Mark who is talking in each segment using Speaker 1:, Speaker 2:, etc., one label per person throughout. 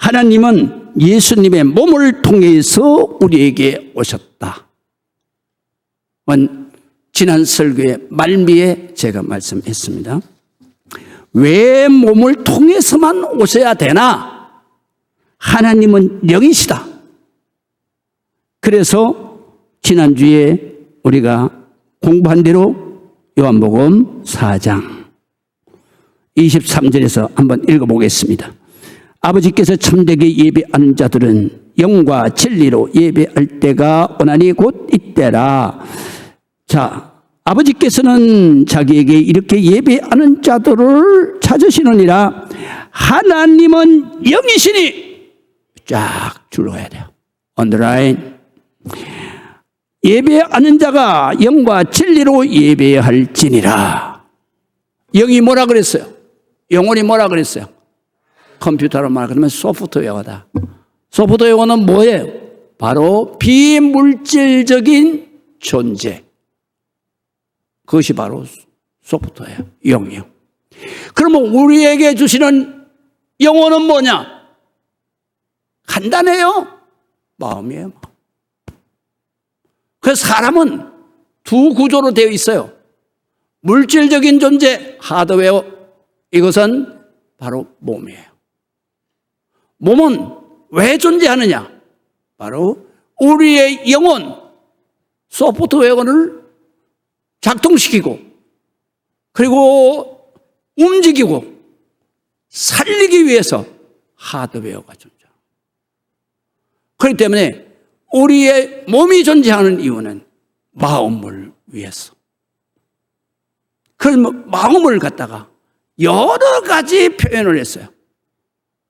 Speaker 1: 하나님은 예수님의 몸을 통해서 우리에게 오셨다. 지난 설교의 말미에 제가 말씀했습니다. 왜 몸을 통해서만 오셔야 되나? 하나님은 영이시다. 그래서 지난주에 우리가 공부한 대로 요한복음 4장 23절에서 한번 읽어보겠습니다. 아버지께서 참되게 예배하는 자들은 영과 진리로 예배할 때가 오나니 곧 이때라. 자, 아버지께서는 자기에게 이렇게 예배하는 자들을 찾으시느니라. 하나님은 영이시니 쫙 줄여야 돼요. 언더라인. 예배하는 자가 영과 진리로 예배할지니라. 영이 뭐라 그랬어요? 영혼이 뭐라 그랬어요? 컴퓨터로 말하면 소프트웨어다. 소프트웨어는 뭐예요? 바로 비물질적인 존재. 그것이 바로 소프트웨어, 영이요. 그러면 우리에게 주시는 영혼은 뭐냐? 간단해요. 마음이에요. 그래서 사람은 두 구조로 되어 있어요. 물질적인 존재, 하드웨어, 이것은 바로 몸이에요. 몸은 왜 존재하느냐? 바로 우리의 영혼, 소프트웨어를 작동시키고 그리고 움직이고 살리기 위해서 하드웨어가 존재합니다. 그렇기 때문에 우리의 몸이 존재하는 이유는 마음을 위해서. 그러면 마음을 갖다가 여러 가지 표현을 했어요.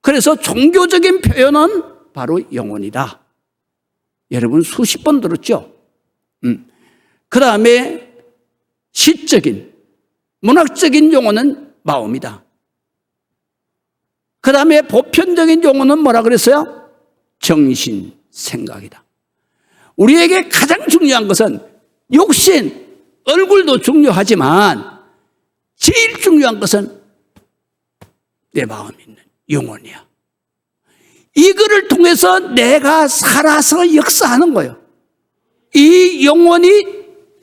Speaker 1: 그래서 종교적인 표현은 바로 영혼이다. 여러분 수십 번 들었죠? 그 다음에 시적인, 문학적인 용어는 마음이다. 그 다음에 보편적인 용어는 뭐라 그랬어요? 정신, 생각이다. 우리에게 가장 중요한 것은 육신, 얼굴도 중요하지만 제일 중요한 것은 내 마음에 있는 영혼이야. 이거를 통해서 내가 살아서 역사하는 거예요. 이 영혼이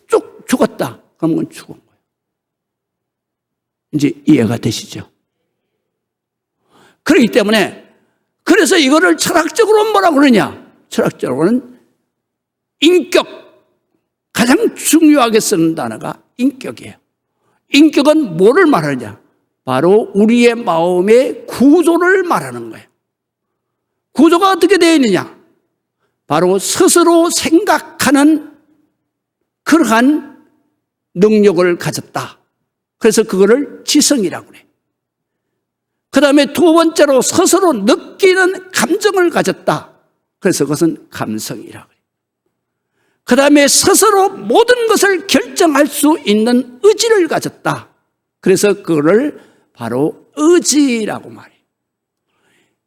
Speaker 1: 쭉 죽었다. 그러면 죽은 거예요. 이제 이해가 되시죠? 그렇기 때문에 그래서 이거를 철학적으로 뭐라고 그러냐? 철학적으로는 인격, 가장 중요하게 쓰는 단어가 인격이에요. 인격은 뭐를 말하느냐? 바로 우리의 마음의 구조를 말하는 거예요. 구조가 어떻게 되어 있느냐? 바로 스스로 생각하는 그러한 능력을 가졌다. 그래서 그거를 지성이라고 그래요. 그 다음에 두 번째로 스스로 느끼는 감정을 가졌다. 그래서 그것은 감성이라고 해요. 그 다음에 스스로 모든 것을 결정할 수 있는 의지를 가졌다. 그래서 그거를 바로 의지라고 말해요.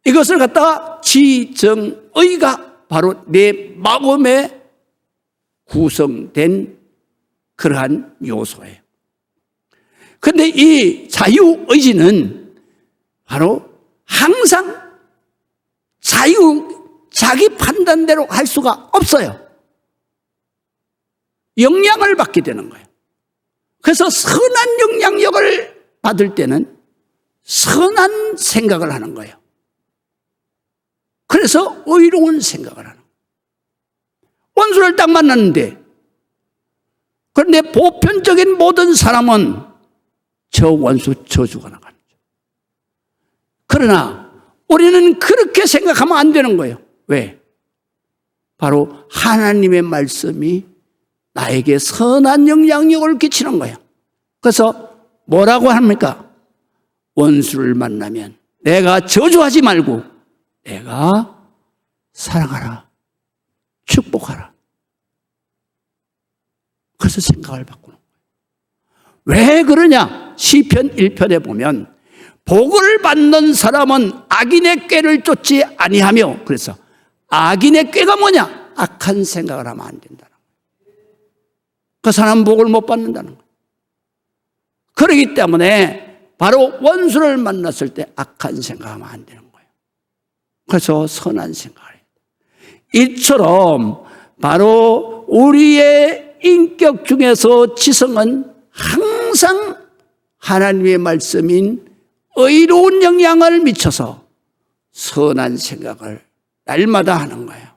Speaker 1: 이것을 갖다가 지정의가 바로 내 마음에 구성된 그러한 요소예요. 그런데 이 자유의지는 바로 항상 자기 판단대로 할 수가 없어요. 영향을 받게 되는 거예요. 그래서 선한 영향력을 받을 때는 선한 생각을 하는 거예요. 그래서 의로운 생각을 하는 거예요. 원수를 딱 만났는데, 그런데 보편적인 모든 사람은 저 원수 저 죽어나가는 거죠. 그러나 우리는 그렇게 생각하면 안 되는 거예요. 왜? 바로 하나님의 말씀이 나에게 선한 영향력을 끼치는 거예요. 그래서 뭐라고 합니까? 원수를 만나면 내가 저주하지 말고 내가 사랑하라, 축복하라. 그래서 생각을 바꾸는 거예요. 왜 그러냐? 시편 1편에 보면 복을 받는 사람은 악인의 꾀를 쫓지 아니하며, 그래서 악인의 꾀가 뭐냐? 악한 생각을 하면 안 된다는 거예요. 그 사람은 복을 못 받는다는 거예요. 그렇기 때문에 바로 원수를 만났을 때 악한 생각하면 안 되는 거예요. 그래서 선한 생각을 해야 돼. 이처럼 바로 우리의 인격 중에서 지성은 항상 하나님의 말씀인 의로운 영향을 미쳐서 선한 생각을 날마다 하는 거예요.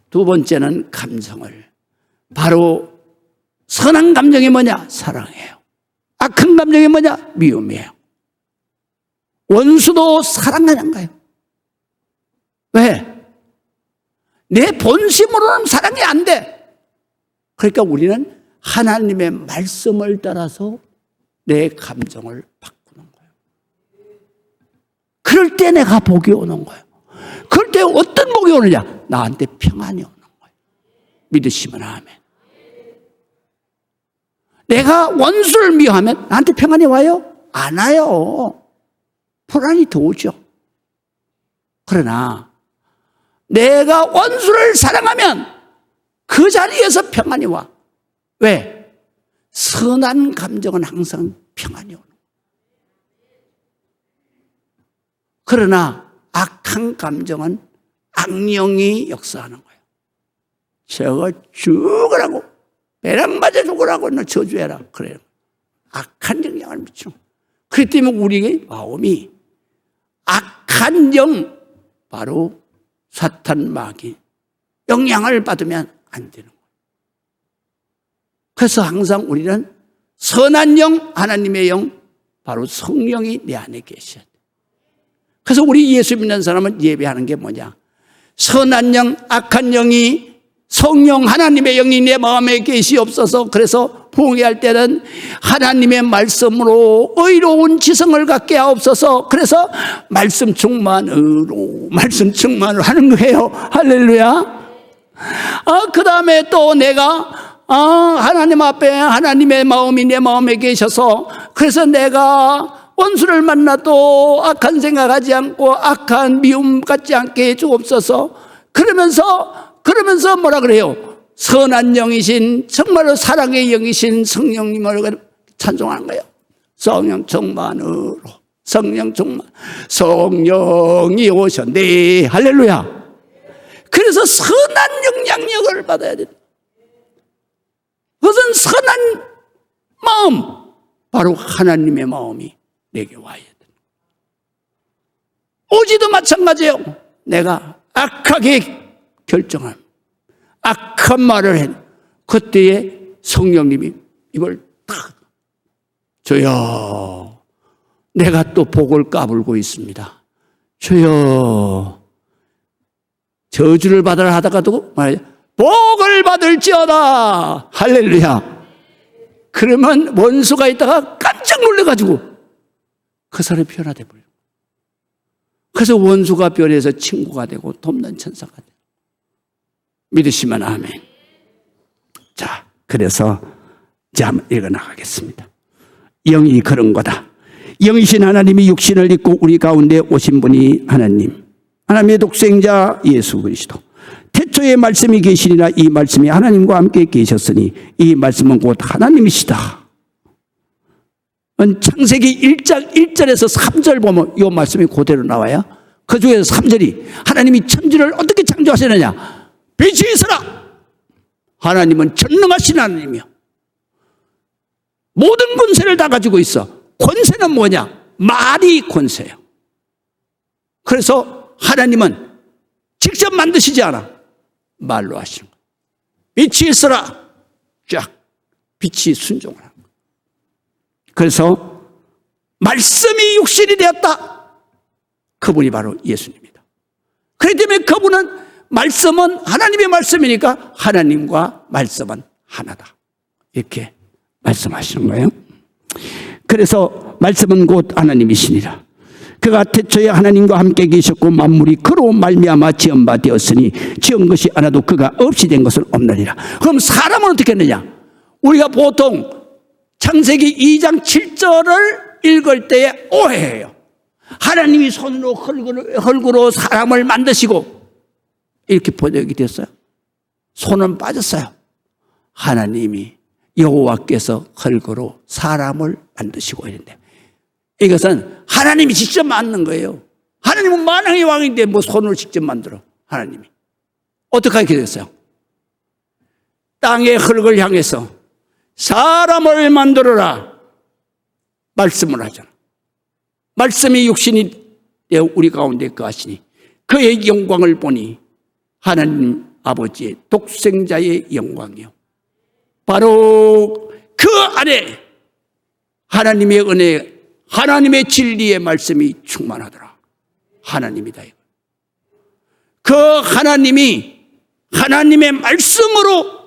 Speaker 1: 두 번째는 감정을. 바로 선한 감정이 뭐냐? 사랑이에요. 악한 감정이 뭐냐? 미움이에요. 원수도 사랑하는 거예요. 왜? 내 본심으로는 사랑이 안 돼. 그러니까 우리는 하나님의 말씀을 따라서 내 감정을 바꾸는 거예요. 그럴 때 내가 복이 오는 거예요. 그럴 때 어떤 복이 오느냐? 나한테 평안이 오는 거예요. 믿으시면 아멘. 내가 원수를 미워하면 나한테 평안이 와요? 안 와요. 불안이 더 오죠. 그러나 내가 원수를 사랑하면 그 자리에서 평안이 와. 왜? 선한 감정은 항상 평안이 오는 거예요. 그러나 악한 감정은 악령이 역사하는 거예요. 저거 죽으라고, 배랑 맞아 죽으라고, 너 저주해라. 그래요. 악한 영향을 미치는 거예요. 그렇기 때문에 우리의 마음이 악한 영, 바로 사탄 마귀 영향을 받으면 안 되는 거예요. 그래서 항상 우리는 선한 영, 하나님의 영, 바로 성령이 내 안에 계셔야 돼. 그래서 우리 예수 믿는 사람은 예배하는 게 뭐냐? 선한 영, 악한 영이 성령 하나님의 영이 내 마음에 계시옵소서. 그래서 부흥회할 때는 하나님의 말씀으로 의로운 지성을 갖게 하옵소서. 그래서 말씀 충만으로, 말씀 충만으로 하는 거예요. 할렐루야. 그 다음에 또 내가 하나님 앞에 하나님의 마음이 내 마음에 계셔서, 그래서 내가 원수를 만나도 악한 생각하지 않고 악한 미움 갖지 않게 해주옵소서. 그러면서 뭐라 그래요? 선한 영이신, 정말로 사랑의 영이신 성령님을 찬송하는 거예요. 성령 충만으로, 성령 충만, 성령이 오셨네. 할렐루야. 그래서 선한 영향력을 받아야 된다. 그것은 선한 마음, 바로 하나님의 마음이 내게 와야 된다. 오지도 마찬가지예요. 내가 악하게 결정한, 악한 말을 해. 그때에 성령님이 이걸 딱, 주여, 내가 또 복을 까불고 있습니다. 주여, 저주를 받으라 하다가도 말이야, 복을 받을지어다. 할렐루야. 그러면 원수가 있다가 깜짝 놀래가지고 그 사람이 변화돼 버려요. 그래서 원수가 변해서 친구가 되고 돕는 천사가 돼요. 믿으시면 아멘. 자, 그래서 이제 한번 읽어나가겠습니다. 영이 그런 거다. 영이신 하나님이 육신을 입고 우리 가운데 오신 분이 하나님, 하나님의 독생자 예수 그리스도. 태초에 말씀이 계시니라. 이 말씀이 하나님과 함께 계셨으니 이 말씀은 곧 하나님이시다. 창세기 1장 1절에서 3절 보면 이 말씀이 그대로 나와요. 그 중에서 3절이 하나님이 천지를 어떻게 창조하시느냐? 빛이 있으라. 하나님은 전능하신 하나님이요, 모든 권세를 다 가지고 있어. 권세는 뭐냐? 말이 권세예요. 그래서 하나님은 직접 만드시지 않아. 말로 하시는 거예요. 빛이 있으라. 쫙 빛이 순종을 하는 거예요. 그래서 말씀이 육신이 되었다. 그분이 바로 예수님이다. 그렇기 때문에 그분은, 말씀은 하나님의 말씀이니까 하나님과 말씀은 하나다. 이렇게 말씀하시는 거예요. 그래서 말씀은 곧 하나님이시니라. 그가 태초에 하나님과 함께 계셨고 만물이 그로 말미암아 지은 바 되었으니 지은 것이 하나도 그가 없이 된 것은 없느니라. 그럼 사람은 어떻게 했느냐? 우리가 보통 창세기 2장 7절을 읽을 때에 오해해요. 하나님이 손으로 흙으로 사람을 만드시고 이렇게 번역이 됐어요. 손은 빠졌어요. 하나님이 여호와께서 흙으로 사람을 만드시고 있는데, 이것은 하나님이 직접 만든 거예요. 하나님은 만왕의 왕인데 뭐 손을 직접 만들어. 하나님이 어떻게 하게 됐어요? 땅의 흙을 향해서 사람을 만들어라 말씀을 하잖아. 말씀이 육신이 되어 우리 가운데 거하시니 그의 영광을 보니 하나님 아버지의 독생자의 영광이요, 바로 그 안에 하나님의 은혜, 하나님의 진리의 말씀이 충만하더라. 하나님이다. 그 하나님이 하나님의 말씀으로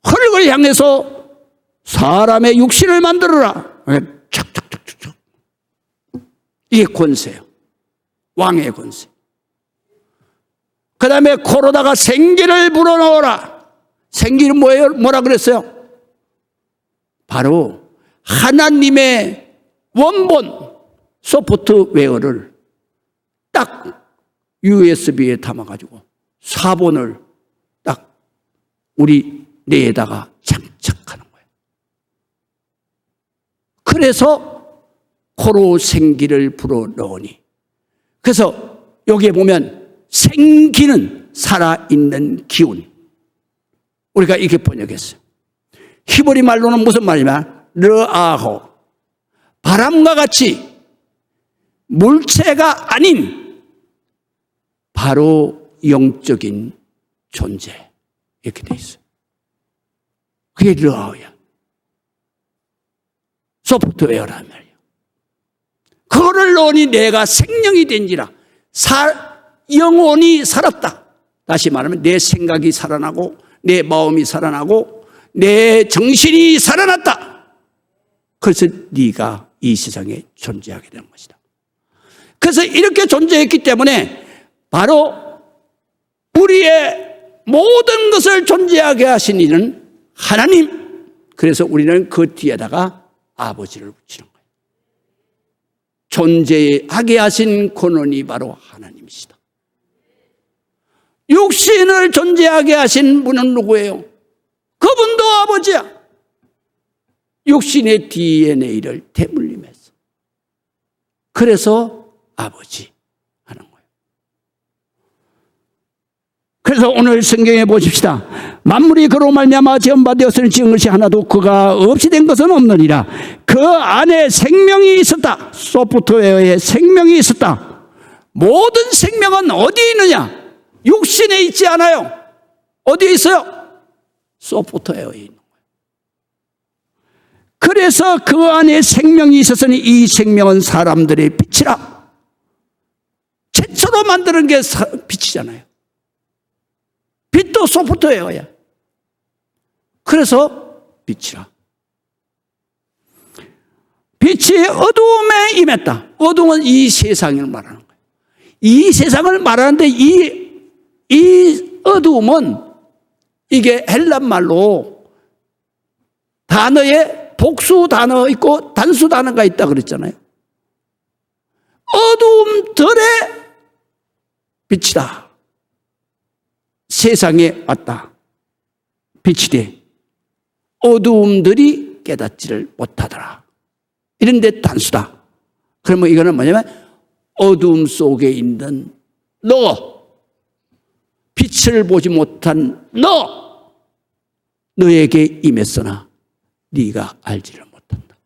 Speaker 1: 흙을 향해서 사람의 육신을 만들어라. 착착착착착. 이게 권세예요. 왕의 권세. 그 다음에 코로다가 생기를 불어넣어라. 생기는 뭐예요? 뭐라 그랬어요? 바로 하나님의 원본 소프트웨어를 딱 USB에 담아가지고 사본을 딱 우리 뇌에다가 장착하는 거예요. 그래서 코로 생기를 불어넣으니, 그래서 여기에 보면 생기는 살아있는 기운, 우리가 이렇게 번역했어요. 히브리 말로는 무슨 말이냐? 르아호, 바람과 같이 물체가 아닌 바로 영적인 존재, 이렇게 돼 있어요. 그게 르아호야. 소프트웨어란 말이에요. 그거를 넣으니 내가 생명이 된지라. 영혼이 살았다. 다시 말하면 내 생각이 살아나고 내 마음이 살아나고 내 정신이 살아났다. 그래서 네가 이 세상에 존재하게 되는 것이다. 그래서 이렇게 존재했기 때문에 바로 우리의 모든 것을 존재하게 하신 이는 하나님. 그래서 우리는 그 뒤에다가 아버지를 붙이는 거예요. 존재하게 하신 근원이 바로 하나님이시다. 육신을 존재하게 하신 분은 누구예요? 그분도 아버지야. 육신의 DNA를 대물림해서. 그래서 아버지 하는 거예요. 그래서 오늘 성경에 보십시다. 만물이 그로 말미암아 지음바 되었으니 지은 것이 하나도 그가 없이 된 것은 없느니라. 그 안에 생명이 있었다. 소프트웨어에 생명이 있었다. 모든 생명은 어디에 있느냐? 육신에 있지 않아요. 어디에 있어요? 소프트웨어에 있는 거예요. 그래서 그 안에 생명이 있었으니 이 생명은 사람들의 빛이라. 최초로 만드는 게 빛이잖아요. 빛도 소프트웨어야. 그래서 빛이라. 빛이 어두움에 임했다. 어두움은 이 세상을 말하는 거예요. 이 세상을 말하는데 이 어두움은 이게 헬란말로 단어에 복수 단어 있고 단수 단어가 있다 그랬잖아요. 어두움들의 빛이다. 세상에 왔다. 빛이 돼. 어두움들이 깨닫지를 못하더라. 이런데 단수다. 그러면 이거는 뭐냐면 어두움 속에 있는 너, 빛을 보지 못한 너에게 임했으나 네가 알지를 못한다.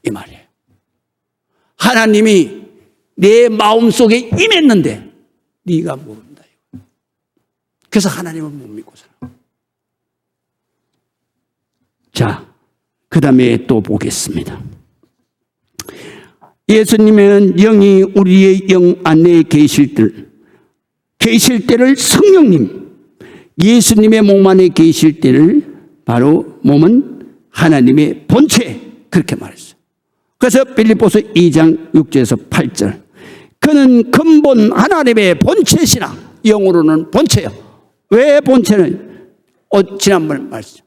Speaker 1: 이 말이에요. 하나님이 내 마음속에 임했는데 네가 모른다. 그래서 하나님을 못 믿고 살아. 자, 그 다음에 또 보겠습니다. 예수님은 영이 우리의 영 안에 계실 때를 성령님, 예수님의 몸 안에 계실 때를 바로 몸은 하나님의 본체, 그렇게 말했어요. 그래서 빌립보서 2장 6절에서 8절, 그는 근본 하나님의 본체시나, 영으로는 본체요. 왜 본체는? 지난번 말씀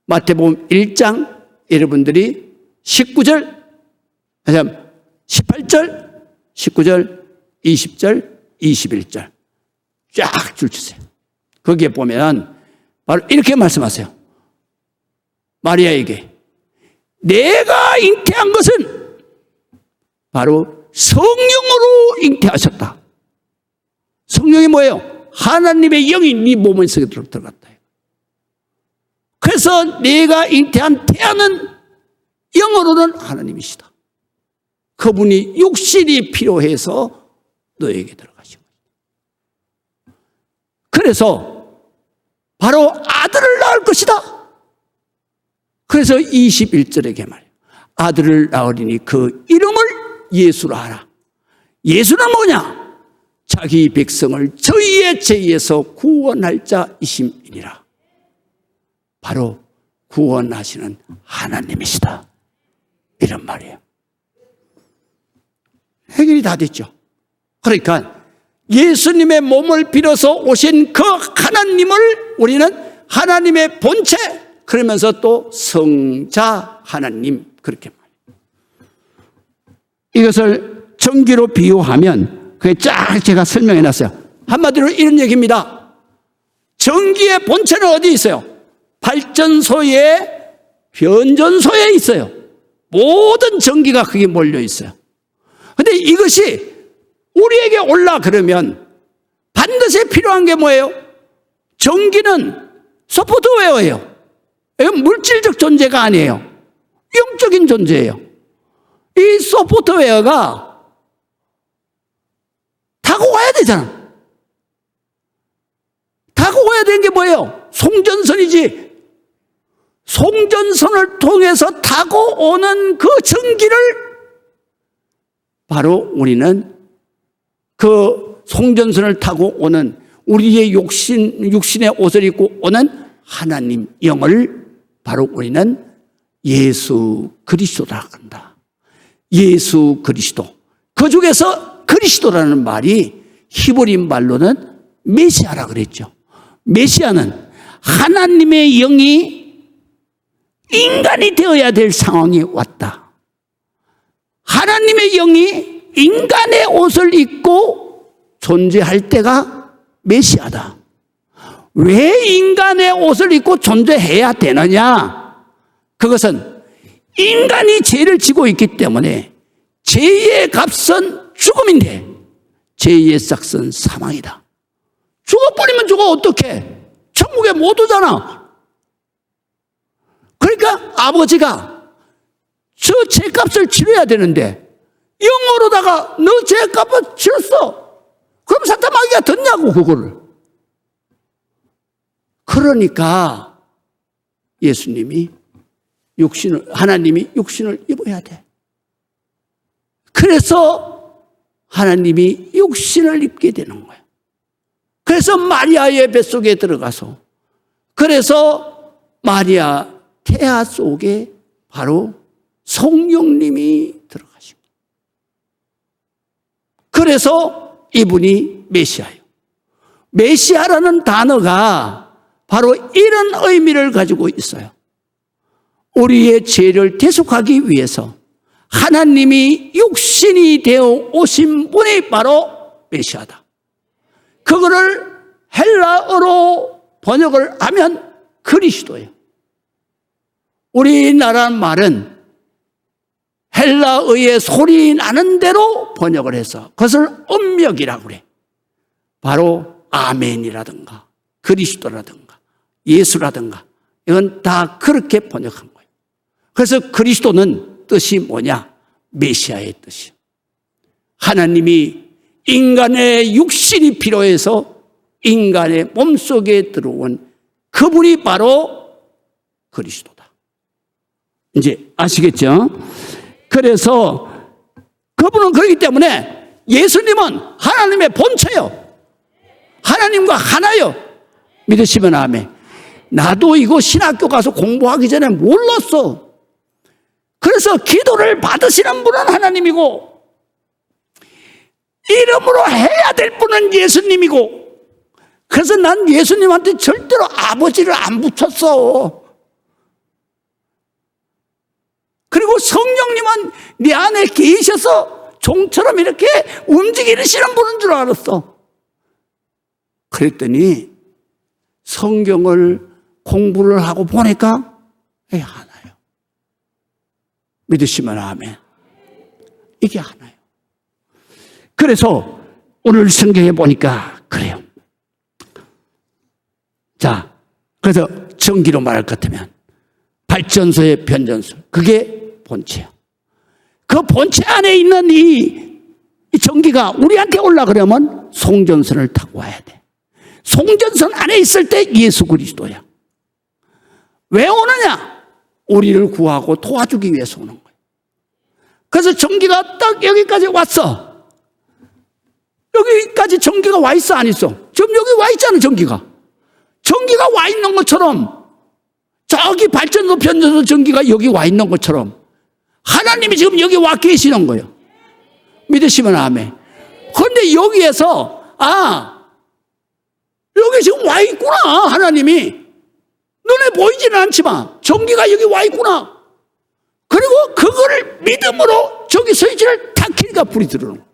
Speaker 1: 마태복음 1장 여러분들이 19절, 18절, 19절, 20절, 21절 쫙 줄치세요. 거기에 보면 바로 이렇게 말씀하세요. 마리아에게 내가 잉태한 것은 바로 성령으로 잉태하셨다. 성령이 뭐예요? 하나님의 영이 네 몸에 속에 들어갔다. 그래서 내가 잉태한 태아는 영으로는 하나님이시다. 그분이 육신이 필요해서 너에게 들어가신 거예요. 그래서 바로 아들을 낳을 것이다. 그래서 21절에 이렇게 말해요. 아들을 낳으리니 그 이름을 예수라 하라. 예수는 뭐냐? 자기 백성을 저희의 죄에서 구원할 자이심이니라. 바로 구원하시는 하나님이시다. 이런 말이에요. 해결이 다 됐죠. 그러니까 예수님의 몸을 빌어서 오신 그 하나님을 우리는 하나님의 본체, 그러면서 또 성자 하나님, 그렇게 말해요. 이것을 전기로 비유하면 그게 쫙 제가 설명해 놨어요. 한마디로 이런 얘기입니다. 전기의 본체는 어디 있어요? 발전소에, 변전소에 있어요. 모든 전기가 거기에 몰려 있어요. 근데 이것이 우리에게 올라 그러면 반드시 필요한 게 뭐예요? 전기는 소프트웨어예요. 이건 물질적 존재가 아니에요. 영적인 존재예요. 이 소프트웨어가 타고 가야 되잖아. 타고 가야 되는 게 뭐예요? 송전선이지. 송전선을 통해서 타고 오는 그 전기를 바로 우리는 그 송전선을 타고 오는 우리의 육신의 옷을 입고 오는 하나님 영을 바로 우리는 예수 그리스도라고 한다. 예수 그리스도. 그 중에서 그리스도라는 말이 히브리 말로는 메시아라고 그랬죠. 메시아는 하나님의 영이 인간이 되어야 될 상황이 왔다. 하나님의 영이 인간의 옷을 입고 존재할 때가 메시아다. 왜 인간의 옷을 입고 존재해야 되느냐? 그것은 인간이 죄를 지고 있기 때문에 죄의 값은 죽음인데 죄의 삭은 사망이다. 죽어버리면 죽어 어떡해? 천국에 못 오잖아. 그러니까 아버지가 저 죄값을 치러야 되는데 영어로다가 너 죄값을 치렀어. 그럼 사탄 마귀가 듣냐고 그거를. 그러니까 예수님이 하나님이 육신을 입어야 돼. 그래서 하나님이 육신을 입게 되는 거예요. 그래서 마리아의 뱃속에 들어가서, 그래서 마리아 태아 속에 바로 성령님이 들어가신 거예요. 그래서 이분이 메시아예요. 메시아라는 단어가 바로 이런 의미를 가지고 있어요. 우리의 죄를 대속하기 위해서 하나님이 육신이 되어 오신 분이 바로 메시아다. 그거를 헬라어로 번역을 하면 그리스도예요. 우리나라 말은 헬라어의 소리 나는 대로 번역을 해서 그것을 음력이라고 그래. 바로 아멘이라든가 그리스도라든가 예수라든가 이건 다 그렇게 번역한 거예요. 그래서 그리스도는 뜻이 뭐냐? 메시아의 뜻이에요. 하나님이 인간의 육신이 필요해서 인간의 몸속에 들어온 그분이 바로 그리스도다. 이제 아시겠죠? 그래서 그분은 그렇기 때문에 예수님은 하나님의 본체요. 하나님과 하나요. 믿으시면 아멘. 나도 이거 신학교 가서 공부하기 전에 몰랐어. 그래서 기도를 받으시는 분은 하나님이고 이름으로 해야 될 분은 예수님이고, 그래서 난 예수님한테 절대로 아버지를 안 붙였어. 그리고 성령님은 네 안에 계셔서 종처럼 이렇게 움직이시는 분인 줄 알았어. 그랬더니 성경을 공부를 하고 보니까 하나요. 믿으시면 아멘. 이게 하나요. 그래서 오늘 성경에 보니까 그래요. 자, 그래서 전기로 말할 것 같으면 발전소의 변전소, 그게 본체야. 그 본체 안에 있는 이 전기가 우리한테 올라가려면 송전선을 타고 와야 돼. 송전선 안에 있을 때 예수 그리스도야. 왜 오느냐? 우리를 구하고 도와주기 위해서 오는 거야. 그래서 전기가 딱 여기까지 왔어. 여기까지 전기가 와 있어, 안 있어? 지금 여기 와 있잖아, 전기가. 전기가 와 있는 것처럼, 저기 발전소 변전소 전기가 여기 와 있는 것처럼 하나님이 지금 여기 와 계시는 거예요. 믿으시면 아멘. 그런데 여기에서 여기 지금 와 있구나, 하나님이. 눈에 보이지는 않지만 전기가 여기 와 있구나. 그리고 그거를 믿음으로 저기 스위치를 탁 키니까 불이 들어오는 거예요.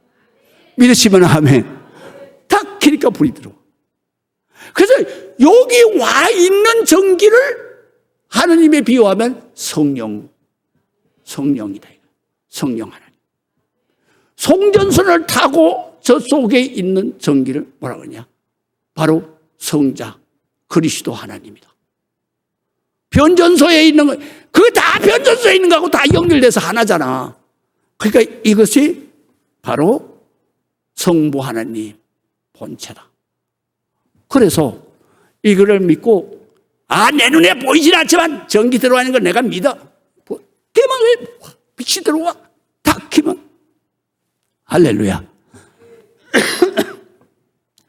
Speaker 1: 믿으시면 아멘. 탁 키니까 불이 들어와. 그래서 여기 와 있는 전기를 하나님에 비유하면 성령이다. 성령 하나님. 송전선을 타고 저 속에 있는 전기를 뭐라 그러냐? 바로 성자 그리스도 하나님이다. 변전소에 있는 거, 그 다 변전소에 있는 거하고 다 연결돼서 하나잖아. 그러니까 이것이 바로 성부 하나님 본체다. 그래서 이거를 믿고 내 눈에 보이진 않지만 전기 들어가는 걸 내가 믿어. 대망에 빛이 들어와. 딱 키면 할렐루야.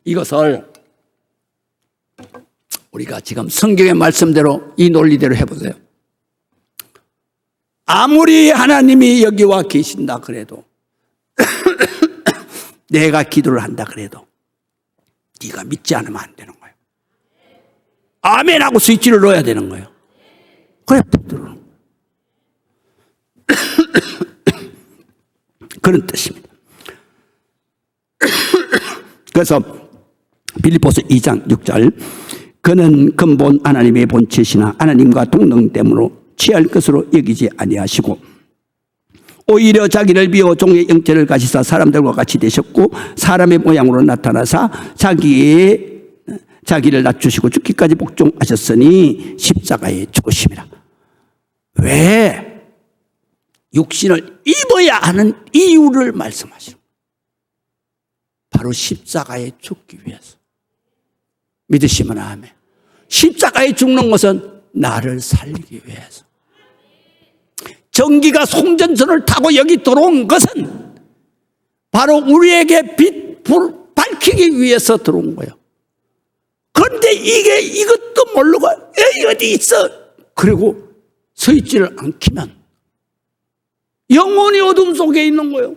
Speaker 1: 이것을 우리가 지금 성경의 말씀대로 이 논리대로 해보세요. 아무리 하나님이 여기 와 계신다 그래도 내가 기도를 한다 그래도 네가 믿지 않으면 안 되는 거예요. 아멘 하고 스위치를 넣어야 되는 거예요. 그래 들어오는 거예요. 그런 뜻입니다. 그래서 빌립보서 2장 6절 그는 근본 하나님의 본체시나 하나님과 동등됨으로 취할 것으로 여기지 아니하시고 오히려 자기를 비워 종의 형체를 가지사 사람들과 같이 되셨고 사람의 모양으로 나타나사 자기를 낮추시고 죽기까지 복종하셨으니 십자가의 죽으심이라. 왜 육신을 입어야 하는 이유를 말씀하시는 거예요. 바로 십자가에 죽기 위해서. 믿으시면 아멘. 십자가에 죽는 것은 나를 살리기 위해서. 전기가 송전선을 타고 여기 들어온 것은 바로 우리에게 불 밝히기 위해서 들어온 거예요. 그런데 이것도 모르고 어디 있어? 그리고 스위치를 안 키면 영원히 어둠 속에 있는 거예요.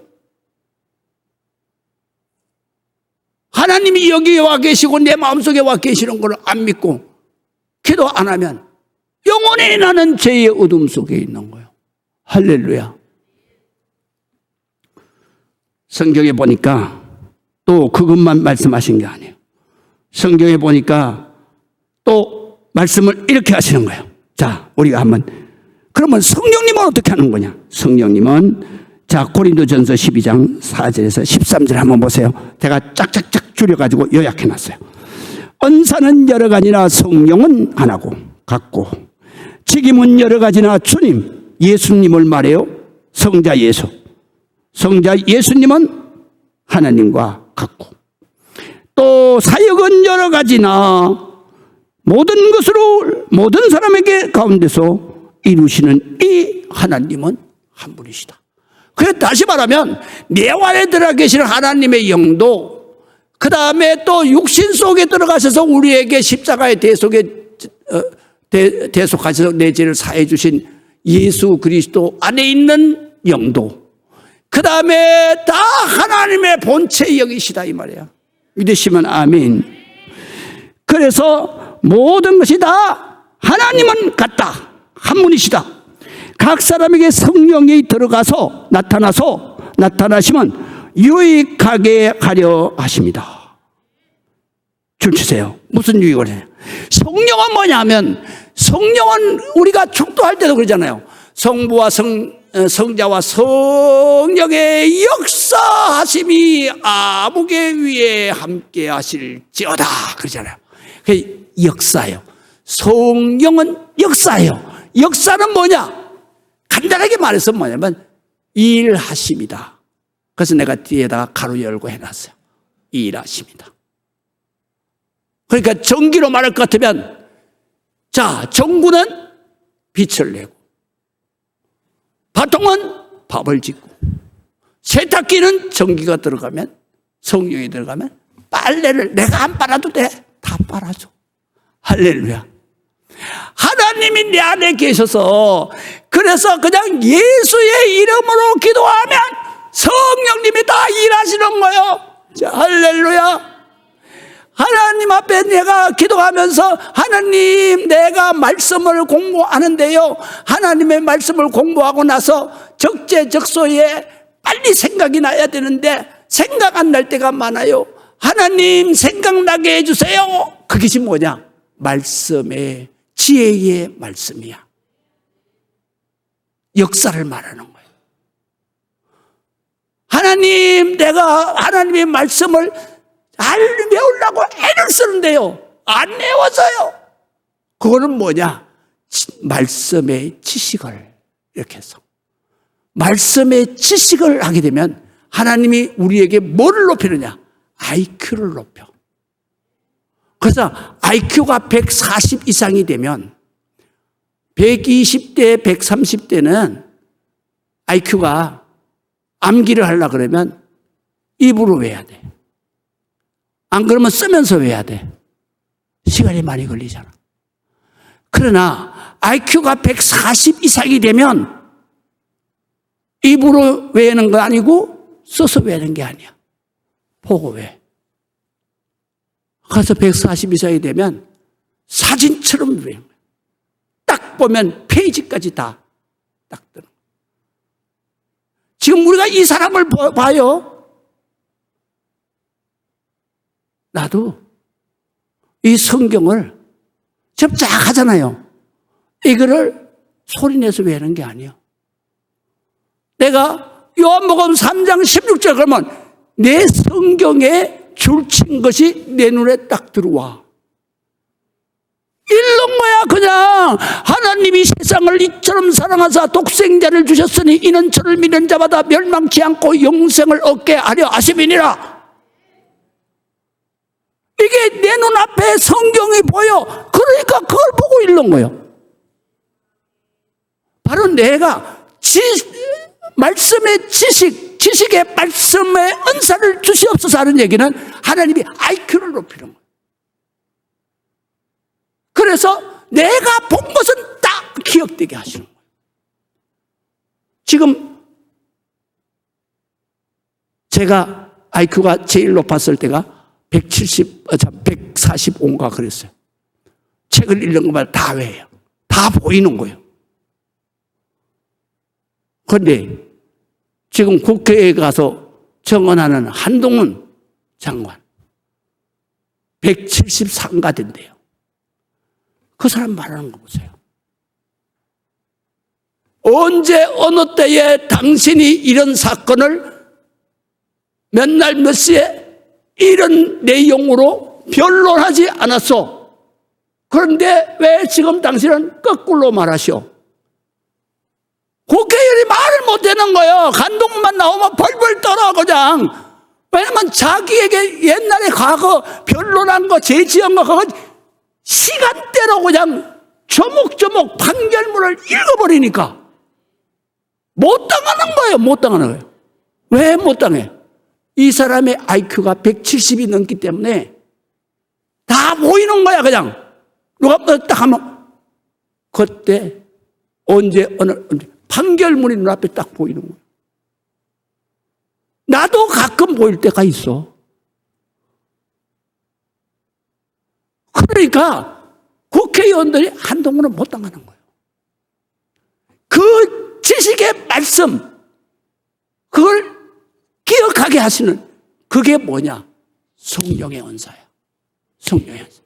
Speaker 1: 하나님이 여기 와 계시고 내 마음속에 와 계시는 걸 안 믿고 기도 안 하면 영원히 나는 죄의 어둠 속에 있는 거예요. 할렐루야. 성경에 보니까 또 그것만 말씀하신 게 아니에요. 성경에 보니까 또 말씀을 이렇게 하시는 거예요. 자, 우리가 한번 그러면 성령님은 어떻게 하는 거냐? 성령님은 자, 고린도전서 12장 4절에서 13절 한번 보세요. 제가 짝짝짝 줄여가지고 요약해놨어요. 은사는 여러 가지나 성령은 하나고 같고 직임은 여러 가지나 주님 예수님을 말해요. 성자 예수님은 하나님과 같고 또 사역은 여러 가지나 모든 것으로 모든 사람에게 가운데서 이루시는 이 하나님은 한 분이시다. 그래서 다시 말하면 내 안에 들어가 계시는 하나님의 영도 그 다음에 또 육신 속에 들어가셔서 우리에게 십자가의 대속하셔서 내 죄를 사해 주신 예수 그리스도 안에 있는 영도 그 다음에 다 하나님의 본체의 영이시다 이 말이야. 믿으시면 아멘. 그래서 모든 것이 다 하나님은 같다. 한 분이시다. 각 사람에게 성령이 들어가서 나타나시면 유익하게 하려 하십니다. 줄 주세요. 무슨 유익을 해요? 성령은 뭐냐면 성령은 우리가 축도할 때도 그러잖아요. 성부와 성자와 성령의 역사하심이 아무개 위에 함께 하실지어다 그러잖아요. 그 역사예요. 성령은 역사예요. 역사는 뭐냐? 간단하게 말해서 뭐냐면 일하심이다. 그래서 내가 뒤에다가 가로 열고 해놨어요. 일하심이다. 그러니까 전기로 말할 것 같으면, 자, 전구는 빛을 내고, 바통은 밥을 짓고, 세탁기는 전기가 들어가면, 성령이 들어가면 빨래를 내가 안 빨아도 돼. 다 빨아줘. 할렐루야. 하나님이 내 안에 계셔서, 그래서 그냥 예수의 이름으로 기도하면 성령님이 다 일하시는 거예요. 자, 할렐루야. 하나님 앞에 내가 기도하면서, 하나님, 내가 말씀을 공부하는데요, 하나님의 말씀을 공부하고 나서 적재적소에 빨리 생각이 나야 되는데 생각 안 날 때가 많아요. 하나님, 생각나게 해주세요. 그것이 뭐냐? 말씀의 지혜의 말씀이야. 역사를 말하는 거예요. 하나님, 내가 하나님의 말씀을 잘 외우려고 애를 쓰는데요, 안 외워져요. 그거는 뭐냐? 말씀의 지식을, 이렇게 해서 말씀의 지식을 하게 되면 하나님이 우리에게 뭐를 높이느냐? IQ를 높여. 그래서 IQ가 140 이상이 되면 120대, 130대는 IQ가 암기를 하려고 그러면 입으로 외워야 돼. 안 그러면 쓰면서 외워야 돼. 시간이 많이 걸리잖아. 그러나 IQ가 140 이상이 되면 입으로 외우는 거 아니고 써서 외우는 게 아니야. 보고 외워. 그래서 140 이상이 되면 사진처럼 외우는 거야. 딱 보면 페이지까지 다 딱 들어. 지금 우리가 이 사람을 봐요. 나도 이 성경을 좀 쫙 하잖아요. 이거를 소리내서 외우는 게 아니에요. 내가 요한복음 3장 16절 그러면 내 성경에 줄친 것이 내 눈에 딱 들어와. 이런 거야. 그냥 하나님이 세상을 이처럼 사랑하사 독생자를 주셨으니 이는 저를 믿는 자마다 멸망치 않고 영생을 얻게 하려 하심이니라. 이게 내 눈앞에 성경이 보여. 그러니까 그걸 보고 읽는 거예요. 바로 내가 말씀의 지식의 말씀의 은사를 주시옵소서 하는 얘기는 하나님이 IQ를 높이는 거예요. 그래서 내가 본 것은 딱 기억되게 하시는 거예요. 지금 제가 IQ가 제일 높았을 때가 145인가 그랬어요. 책을 읽는 것마다 다 외워요. 다 보이는 거예요. 그런데 지금 국회에 가서 정언하는 한동훈 장관 173가 된대요. 그 사람 말하는 거 보세요. 언제 어느 때에 당신이 이런 사건을 몇 날 몇 시에 이런 내용으로 변론하지 않았어. 그런데 왜 지금 당신은 거꾸로 말하시오? 국회의원이 말을 못하는 거예요. 한동훈만 나오면 벌벌 떨어 그냥. 왜냐면 자기에게 옛날에 과거 변론한 거, 제지한 거 그거 시간대로 그냥 조목조목 판결문을 읽어버리니까 못 당하는 거예요. 못 당하는 거예요. 왜 못 당해? 이 사람의 IQ가 170이 넘기 때문에 다 보이는 거야. 그냥 누가 딱 하면 그때 언제 어느 판결문이 눈앞에 딱 보이는 거야. 나도 가끔 보일 때가 있어. 그러니까 국회의원들이 한동훈은 못 당하는 거예요. 그 지식의 말씀, 그걸 기억하게 하시는 그게 뭐냐? 성령의 은사야. 성령의 은사.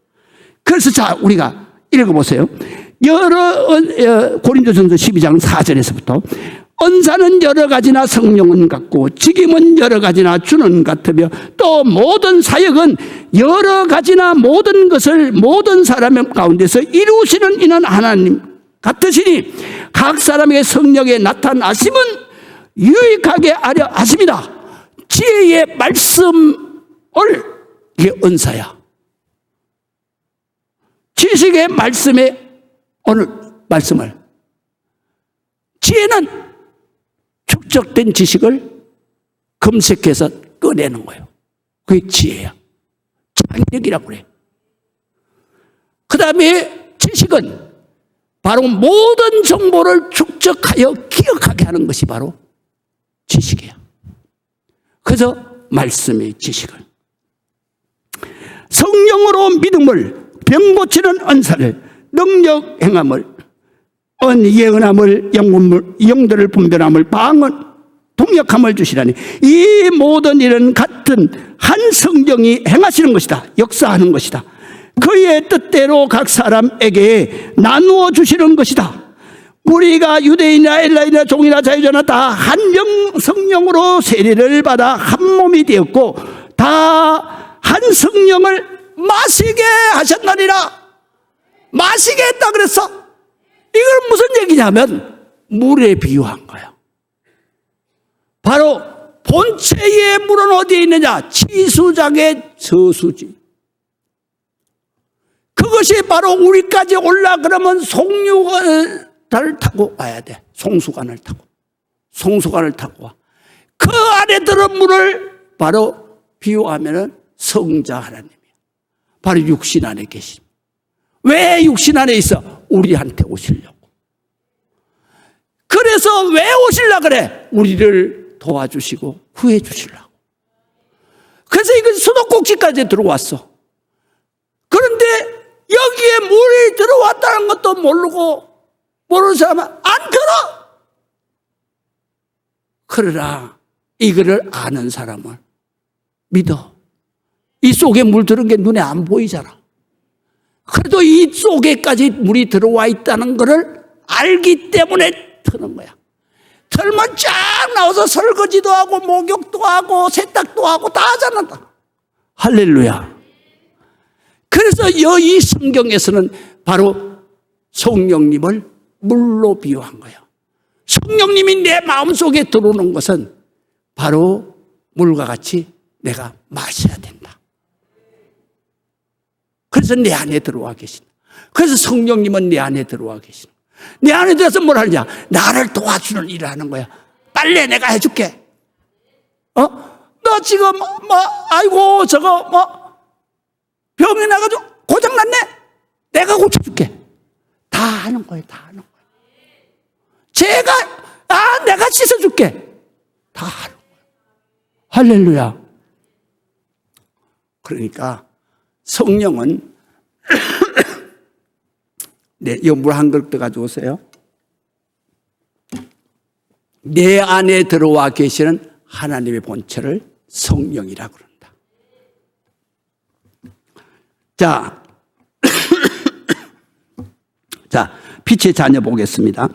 Speaker 1: 그래서 자, 우리가 읽어보세요. 고린도전서 12장 4절에서부터 은사는 여러 가지나 성령은 같고 직임은 여러 가지나 주는 같으며 또 모든 사역은 여러 가지나 모든 것을 모든 사람 가운데서 이루시는 이는 하나님 같으시니 각 사람에게 성령의 나타나심은 유익하게 하려 하십니다. 지혜의 말씀을, 이게 은사야. 지식의 말씀에 오늘 말씀을, 지혜는 축적된 지식을 검색해서 꺼내는 거예요. 그게 지혜야. 창의력이라고 그래. 그 다음에 지식은 바로 모든 정보를 축적하여 기억하게 하는 것이 바로 지식이야. 그래서 말씀의 지식을, 성령으로 믿음을, 병 고치는 은사를, 능력 행함을, 예언함을, 영들을 분별함을, 방언, 통역함을 주시라니 이 모든 일은 같은 한 성령이 행하시는 것이다. 역사하는 것이다. 그의 뜻대로 각 사람에게 나누어 주시는 것이다. 우리가 유대인이나 엘라이나 종이나 자유자나 다 한 성령으로 세례를 받아 한 몸이 되었고 다 한 성령을 마시게 하셨나니라. 마시게 했다 그랬어. 이걸 무슨 얘기냐면 물에 비유한 거야. 바로 본체의 물은 어디에 있느냐? 치수장의 저수지. 그것이 바로 우리까지 올라 그러면 송유관을 타고 와야 돼. 송수관을 타고. 송수관을 타고 와. 그 안에 들은 물을 바로 비유하면은 성자 하나님이야. 바로 육신 안에 계신. 왜 육신 안에 있어? 우리한테 오시려고. 그래서 왜 오시려고 그래? 우리를 도와주시고 구해 주시려고. 그래서 이건 수도꼭지까지 들어왔어. 그런데 여기에 물이 들어왔다는 것도 모르고 모르는 사람은 안 들어. 그러나 이거를 아는 사람은 믿어. 이 속에 물 들은 게 눈에 안 보이잖아. 그래도 이 속에까지 물이 들어와 있다는 것을 알기 때문에 트는 거야. 틀면 쫙 나와서 설거지도 하고 목욕도 하고 세탁도 하고 다 하잖아. 할렐루야. 그래서 이 성경에서는 바로 성령님을 물로 비유한 거예요. 성령님이 내 마음속에 들어오는 것은 바로 물과 같이 내가 마셔야 된다. 그래서 내 안에 들어와 계신다. 그래서 성령님은 내 안에 들어와 계신다. 내 안에 들어서 뭘 하느냐? 나를 도와주는 일을 하는 거야. 빨래 내가 해줄게. 너 지금 아이고 저거 병이 나가지고 고장났네. 내가 고쳐줄게. 다 하는 거예요. 다 하는 거예요. 내가 씻어줄게. 다 하는 거예요. 할렐루야. 그러니까 성령은 네, 이 물 한 그릇 가지고 오세요. 내 안에 들어와 계시는 하나님의 본체를 성령이라고 그런다. 자, 자, 빛의 자녀 보겠습니다.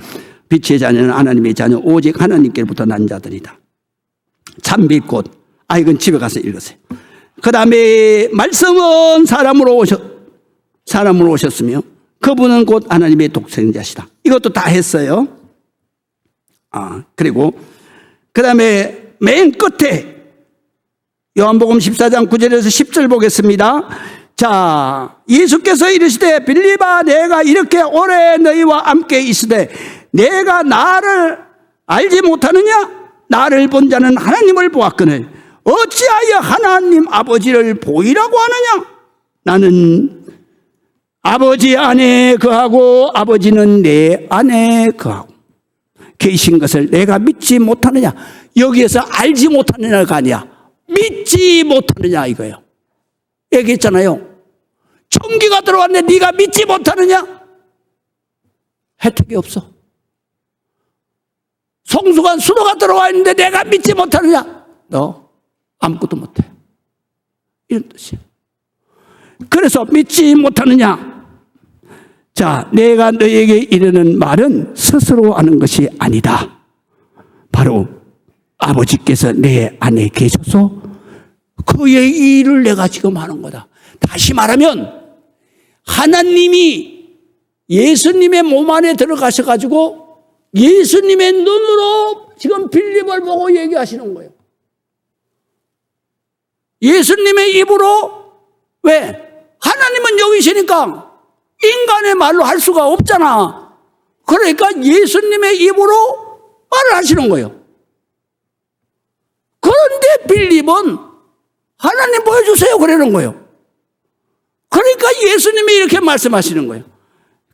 Speaker 1: 빛의 자녀는 하나님의 자녀, 오직 하나님께로부터 난 자들이다. 참빛 곧, 이건 집에 가서 읽으세요. 그 다음에 말씀은 사람으로 오셨으며 그분은 곧 하나님의 독생자시다. 이것도 다 했어요. 그리고 그 다음에 맨 끝에 요한복음 14장 9절에서 10절 보겠습니다. 자, 예수께서 이르시되 빌립아 내가 이렇게 오래 너희와 함께 있으되 내가 나를 알지 못하느냐? 나를 본 자는 하나님을 보았거늘 어찌하여 하나님 아버지를 보이라고 하느냐? 나는 아버지 안에 거하고 아버지는 내 안에 거하고 계신 것을 내가 믿지 못하느냐? 여기에서 알지 못하느냐가 아니야. 믿지 못하느냐 이거예요. 얘기했잖아요. 총기가 들어왔는데 네가 믿지 못하느냐? 혜택이 없어. 송수관 수도가 들어와 있는데 내가 믿지 못하느냐? 너 아무것도 못해. 이런 뜻이에요. 그래서 믿지 못하느냐? 자, 내가 너에게 이르는 말은 스스로 하는 것이 아니다. 바로 아버지께서 내 안에 계셔서 그의 일을 내가 지금 하는 거다. 다시 말하면 하나님이 예수님의 몸 안에 들어가셔가지고 예수님의 눈으로 지금 빌립을 보고 얘기하시는 거예요. 예수님의 입으로, 왜? 하나님은 여기 있으니까 인간의 말로 할 수가 없잖아. 그러니까 예수님의 입으로 말을 하시는 거예요. 그런데 빌립은 하나님 보여주세요 그러는 거예요. 그러니까 예수님이 이렇게 말씀하시는 거예요.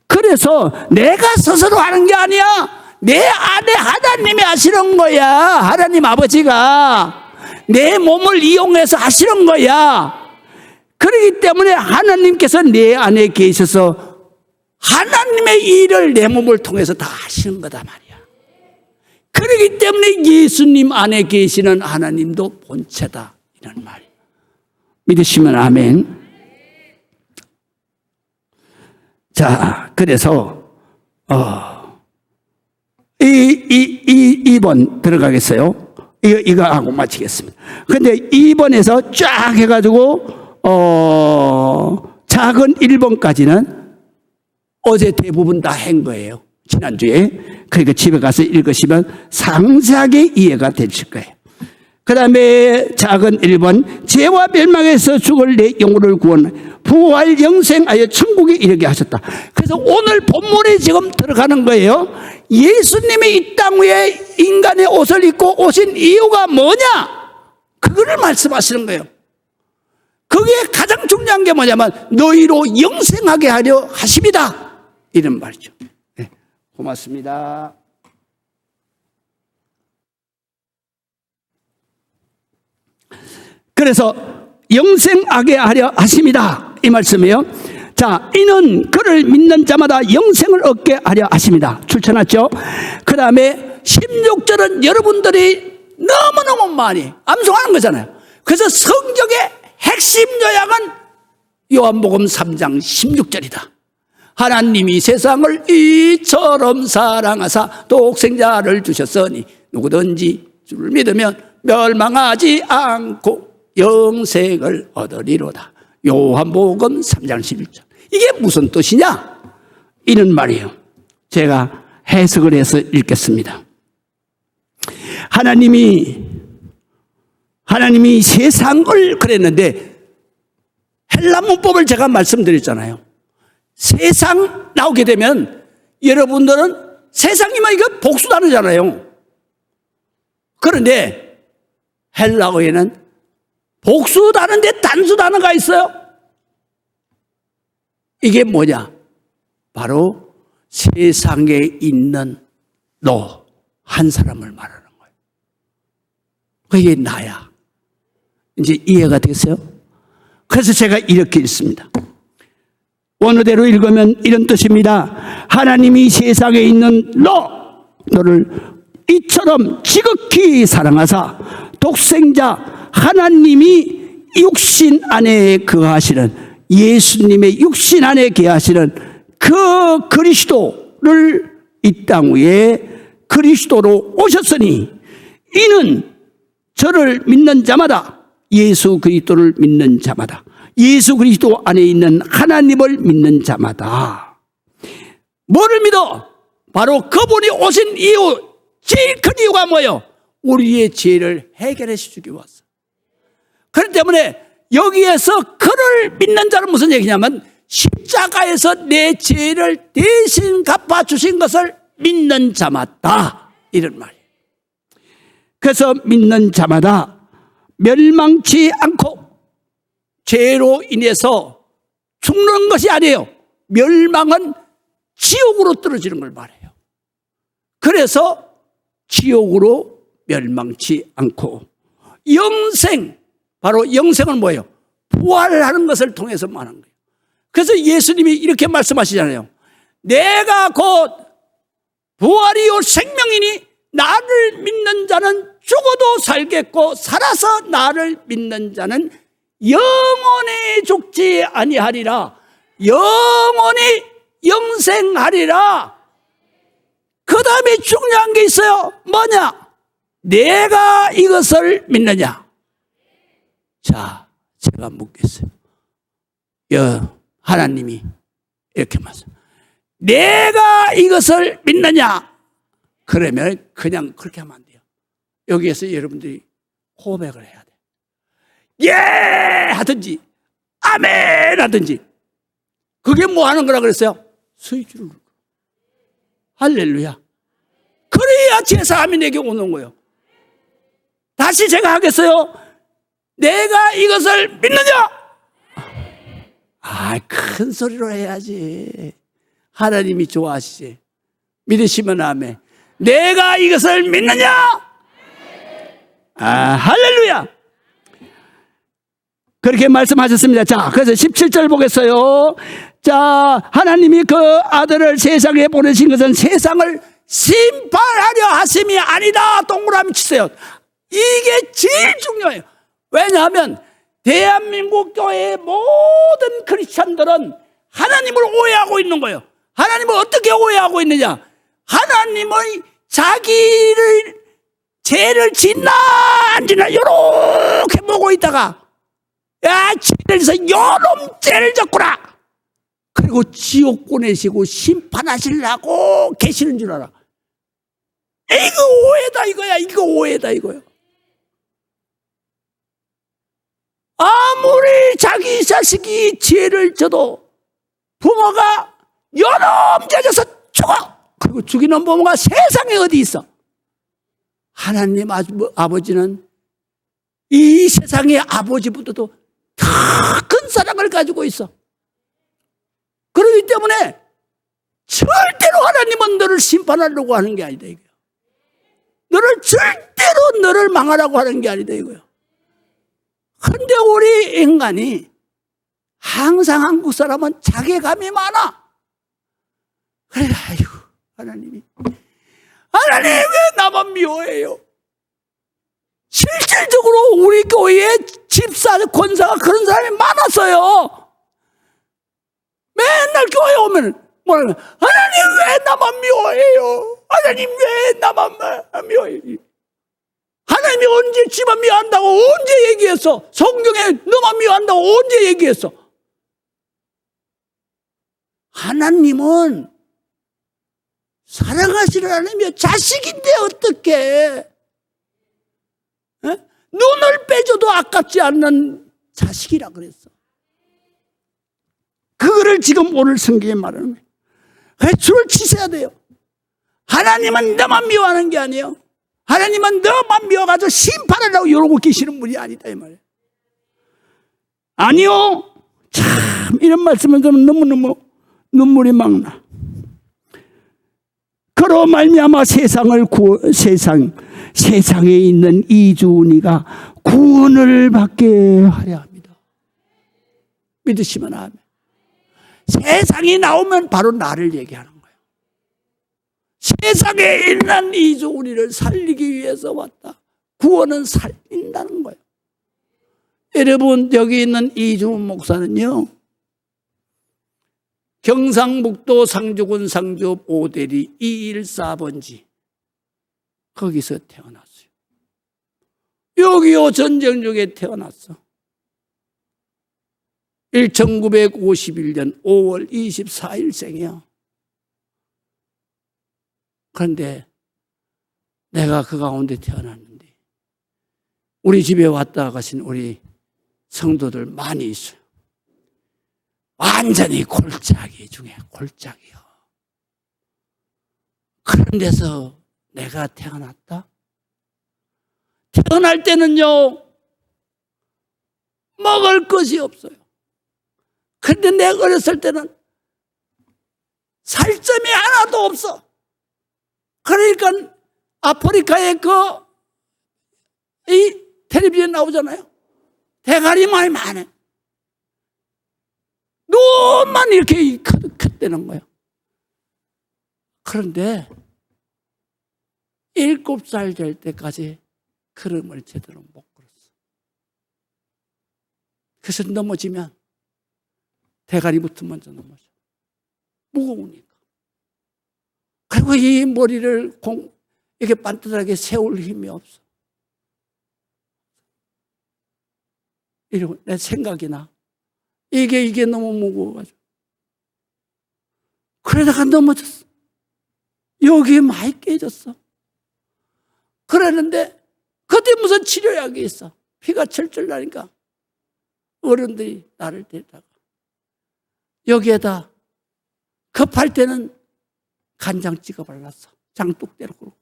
Speaker 1: 그래서 내가 스스로 하는 게 아니야. 내 안에 하나님이 하시는 거야. 하나님 아버지가 내 몸을 이용해서 하시는 거야. 그렇기 때문에 하나님께서 내 안에 계셔서 하나님의 일을 내 몸을 통해서 다 하시는 거다 말이야. 그렇기 때문에 예수님 안에 계시는 하나님도 본체다 이런 말이에요. 믿으시면 아멘. 자, 그래서 2번 들어가겠어요. 이거 하고 마치겠습니다. 근데 2번에서 쫙 해가지고 작은 1번까지는 어제 대부분 다 한 거예요. 지난주에. 그러니까 집에 가서 읽으시면 상세하게 이해가 되실 거예요. 그 다음에 작은 1번, 죄와 멸망에서 죽을 내 영혼을 구원, 부활 영생하여 천국에 이르게 하셨다. 그래서 오늘 본문에 지금 들어가는 거예요. 예수님이 이 땅 위에 인간의 옷을 입고 오신 이유가 뭐냐? 그거를 말씀하시는 거예요. 그게 가장 중요한 게 뭐냐면 너희로 영생하게 하려 하십니다. 이런 말이죠. 네, 고맙습니다. 그래서 영생하게 하려 하십니다. 이 말씀이에요. 자, 이는 그를 믿는 자마다 영생을 얻게 하려 하십니다. 출처났죠? 그 다음에 16절은 여러분들이 너무너무 많이 암송하는 거잖아요. 그래서 성경의 핵심 요약은 요한복음 3장 16절이다. 하나님이 세상을 이처럼 사랑하사 독생자를 주셨으니 누구든지 주를 믿으면 멸망하지 않고 영생을 얻으리로다. 요한복음 3장 11절. 이게 무슨 뜻이냐? 이런 말이에요. 제가 해석을 해서 읽겠습니다. 하나님이 세상을 그랬는데 헬라 문법을 제가 말씀드렸잖아요. 세상 나오게 되면 여러분들은 세상이면 이거 복수 단어잖아요. 그런데 헬라어에는 복수 단어인데 단수 단어가 있어요. 이게 뭐냐? 바로 세상에 있는 너 한 사람을 말하는 거예요. 그게 나야. 이제 이해가 됐어요? 그래서 제가 이렇게 읽습니다. 원어대로 읽으면 이런 뜻입니다. 하나님이 세상에 있는 너를 이처럼 지극히 사랑하사 독생자 하나님이 육신 안에 거하시는 예수님의 육신 안에 거하시는 그 그리스도를 이 땅 위에 그리스도로 오셨으니 이는 저를 믿는 자마다 예수 그리스도를 믿는 자마다 예수 그리스도 안에 있는 하나님을 믿는 자마다 뭐를 믿어? 바로 그분이 오신 이유 제일 큰 이유가 뭐예요? 우리의 죄를 해결해 주기 위해서. 그렇기 때문에 여기에서 그를 믿는 자는 무슨 얘기냐면 십자가에서 내 죄를 대신 갚아주신 것을 믿는 자마다 이런 말이에요. 그래서 믿는 자마다 멸망치 않고 죄로 인해서 죽는 것이 아니에요. 멸망은 지옥으로 떨어지는 걸 말해요. 그래서 지옥으로 멸망치 않고 영생, 바로 영생은 뭐예요? 부활하는 것을 통해서 말하는 거예요. 그래서 예수님이 이렇게 말씀하시잖아요. 내가 곧 부활이요 생명이니 나를 믿는 자는 죽어도 살겠고 살아서 나를 믿는 자는 영원히 죽지 아니하리라. 영원히 영생하리라. 그 다음에 중요한 게 있어요. 뭐냐? 내가 이것을 믿느냐? 자, 제가 묻겠어요. 하나님이 이렇게 말씀. 내가 이것을 믿느냐? 그러면 그냥 그렇게 하면 안 돼요. 여기에서 여러분들이 고백을 해야 돼. 예! 하든지, 아멘! 하든지. 그게 뭐 하는 거라 그랬어요? 스위치를. 할렐루야. 그래야 제사함이 내게 오는 거예요. 다시 제가 하겠어요. 내가 이것을 믿느냐? 큰 소리로 해야지. 하나님이 좋아하시지. 믿으시면 아멘. 내가 이것을 믿느냐? 할렐루야. 그렇게 말씀하셨습니다. 자, 그래서 17절 보겠어요. 자, 하나님이 그 아들을 세상에 보내신 것은 세상을 심판하려 하심이 아니다. 동그라미 치세요. 이게 제일 중요해요. 왜냐하면 대한민국 교회의 모든 크리스찬들은 하나님을 오해하고 있는 거예요. 하나님을 어떻게 오해하고 있느냐? 하나님의 자기를 죄를 짓나 안 짓나 요렇게 보고 있다가 야, 죄를 져서 요놈 죄를 졌구나. 그리고 지옥 보내시고 심판하시려고 계시는 줄 알아. 이거 오해다 이거야. 이거 오해다 이거야. 아무리 자기 자식이 죄를 져도 부모가 요놈 죄 져서 죽어. 그리고 죽이는 부모가 세상에 어디 있어? 하나님 아버지는 이 세상의 아버지보다도 더 큰 사랑을 가지고 있어. 그렇기 때문에 절대로 하나님은 너를 심판하려고 하는 게 아니다 이거야. 너를 절대로 너를 망하라고 하는 게 아니다 이거야. 그런데 우리 인간이 항상 한국 사람은 자괴감이 많아. 그래, 아이고 하나님 왜 나만 미워해요? 실질적으로 우리 교회에 집사, 권사가 그런 사람이 많았어요. 맨날 교회 오면 뭐라면 하나님 왜 나만 미워해요? 하나님 왜 나만 미워해요? 하나님이 언제 집안 미워한다고 언제 얘기했어? 성경에 너만 미워한다고 언제 얘기했어? 하나님은 사랑하시는 하나님이요 자식인데 어떻게 눈을 빼줘도 아깝지 않는 자식이라 그랬어. 그거를 지금 오늘 성경에 말하는 거예요. 회초를 치셔야 돼요. 하나님은 너만 미워하는 게 아니에요. 하나님은 너만 미워가지고 심판하려고 이러고 계시는 분이 아니다 이 말이에요. 아니요. 참 이런 말씀을 들으면 너무너무 눈물이 막 나. 그로 말미암아 세상에 있는 이주은이가 구원을 받게 하려 합니다. 믿으시면 아멘. 세상이 나오면 바로 나를 얘기하는 거예요. 세상에 있는 이주은이를 살리기 위해서 왔다. 구원은 살린다는 거예요. 여러분 여기 있는 이주은 목사는요. 경상북도 상주군 상주읍 오대리 214번지 거기서 태어났어요. 6.25 전쟁 중에 태어났어. 1951년 5월 24일 생이야. 그런데 내가 그 가운데 태어났는데 우리 집에 왔다 가신 우리 성도들 많이 있어요. 완전히 골짜기 중에 골짜기요. 그런 데서 내가 태어났다? 태어날 때는요 먹을 것이 없어요. 그런데 내가 어렸을 때는 살점이 하나도 없어. 그러니까 아프리카에 이 텔레비전 나오잖아요. 대가리만이 많아. 눈만 이렇게 컸다는 거예요. 그런데 7살 될 때까지 걸음을 제대로 못 걸었어. 그래서 넘어지면 대가리부터 먼저 넘어져. 무거우니까. 그리고 이 머리를 이게 반듯하게 세울 힘이 없어. 이러고 내 생각이 나. 이게 너무 무거워가지고. 그러다가 넘어졌어. 여기 많이 깨졌어. 그러는데 그때 무슨 치료약이 있어. 피가 철철 나니까 어른들이 나를 데려다가 여기에다 급할 때는 간장 찍어 발랐어. 장독대로 굴고.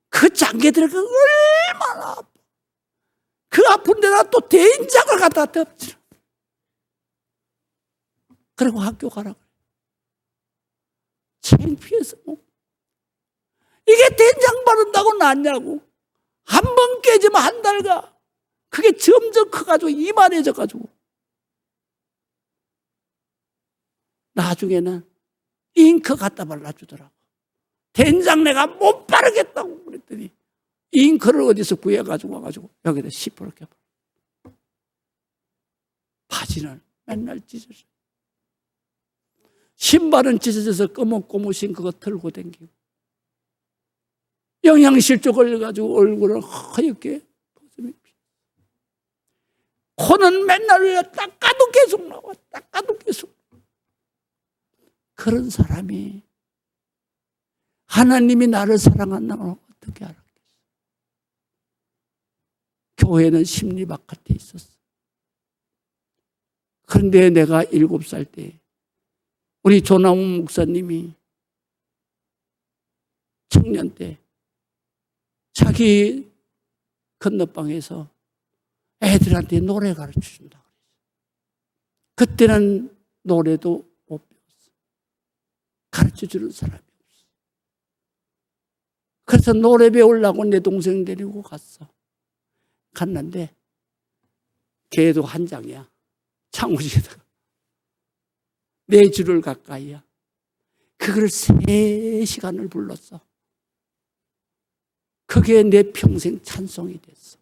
Speaker 1: 그 장기 들어가 얼마나 아파. 그 아픈 데다 또 된장을 갖다 덮치라. 그리고 학교 가라 그래. 창피해서 뭐. 이게 된장 바른다고 낫냐고. 한 번 깨지면 한 달 가. 그게 점점 커가지고 이만해져가지고. 나중에는 잉크 갖다 발라주더라고. 된장 내가 못 바르겠다고 그랬더니 잉크를 어디서 구해가지고 와가지고 여기다 시퍼렇게 바지는 맨날 찢어져. 신발은 찢어져서 꼬뭇꼬뭇인 그거 털고 다니고 영양실조 걸려가지고 얼굴은 하얗게 코는 맨날 닦아도 계속 나와. 닦아도 계속. 그런 사람이 하나님이 나를 사랑한다는 걸 어떻게 알았겠어? 교회는 심리바깥에 있었어. 그런데 내가 7살 때 우리 조남우 목사님이 청년 때 자기 건너방에서 애들한테 노래 가르쳐준다. 그때는 노래도 못 배웠어. 가르쳐주는 사람이 없어. 그래서 노래 배우려고 내 동생 데리고 갔어. 갔는데 걔도 한 장이야. 창우지에다가 4줄을 가까이야. 그걸 3시간을 불렀어. 그게 내 평생 찬송이 됐어.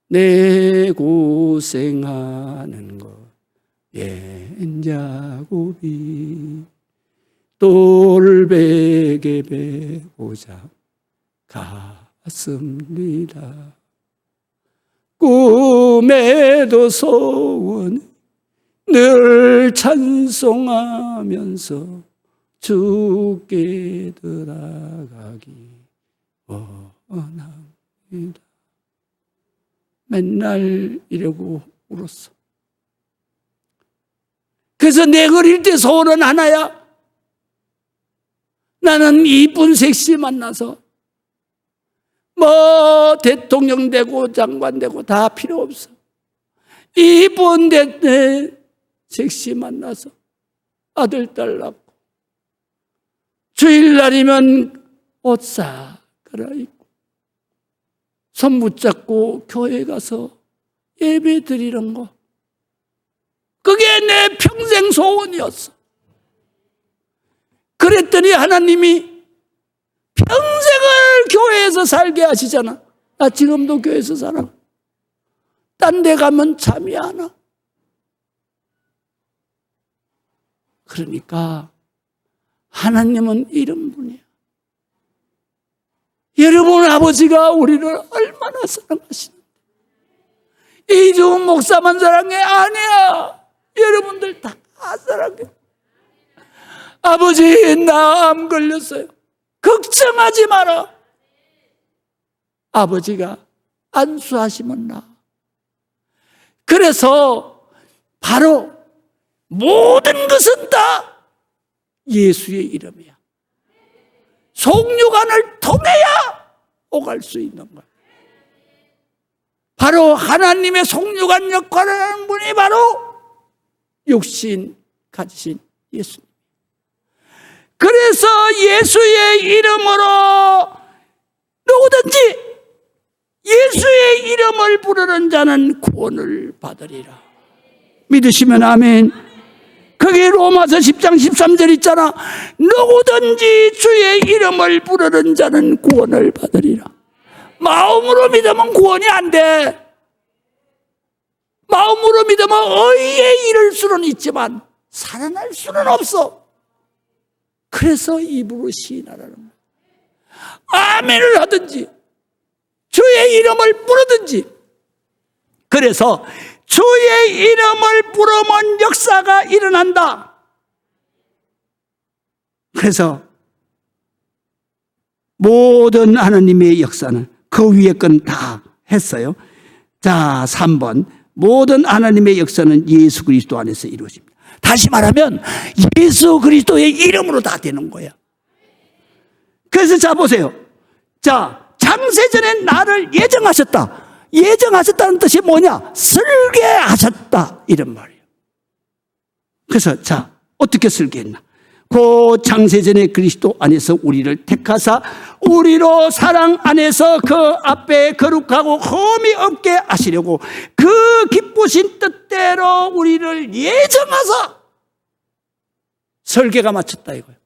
Speaker 1: 내 고생하는 것 옛자고비 돌베개 베고자 갔습니다. 꿈에도 소원 늘 찬송하면서 주께 들어가기 원합니다. 맨날 이러고 울었어. 그래서 내 어릴 때 소원은 하나야. 나는 이쁜 섹시 만나서 뭐 대통령 되고 장관 되고 다 필요 없어. 이쁜 내 섹시 만나서 아들 딸 낳고 주일날이면 옷 싹 갈아입고 손 붙잡고 교회 가서 예배 드리는 거. 그게 내 평생 소원이었어. 그랬더니 하나님이 평생을 교회에서 살게 하시잖아. 나 지금도 교회에서 살아. 딴 데 가면 잠이 안 와. 그러니까 하나님은 이런 분이야. 여러분 아버지가 우리를 얼마나 사랑하시는데. 이주은 목사만 사랑해? 아니야. 여러분들 다 사랑해. 아버지 나 암 걸렸어요. 걱정하지 마라. 아버지가 안수하시면 나. 그래서 바로 모든 것은 다 예수의 이름이야. 속류관을 통해야 오갈 수 있는 거야. 바로 하나님의 속류관 역할을 하는 분이 바로 육신 가지신 예수님. 그래서 예수의 이름으로 누구든지 예수의 이름을 부르는 자는 구원을 받으리라. 믿으시면 아멘. 그게 로마서 10장 13절 있잖아. 누구든지 주의 이름을 부르는 자는 구원을 받으리라. 마음으로 믿으면 구원이 안 돼. 마음으로 믿으면 의에 이를 수는 있지만 살아날 수는 없어. 그래서 입으로 시인하라는 거예요. 아멘을 하든지 주의 이름을 부르든지. 그래서 주의 이름을 부르면 역사가 일어난다. 그래서 모든 하나님의 역사는 그 위에 건 다 했어요. 자, 3번. 모든 하나님의 역사는 예수 그리스도 안에서 이루어집니다. 다시 말하면 예수 그리스도의 이름으로 다 되는 거야. 그래서 자, 보세요. 자, 창세전에 나를 예정하셨다. 예정하셨다는 뜻이 뭐냐? 설계하셨다, 이런 말이에요. 그래서 자, 어떻게 설계했나? 그 창세전에 그리스도 안에서 우리를 택하사 우리로 사랑 안에서 그 앞에 거룩하고 흠이 없게 하시려고 그 기쁘신 뜻대로 우리를 예정하사 설계가 마쳤다 이거예요.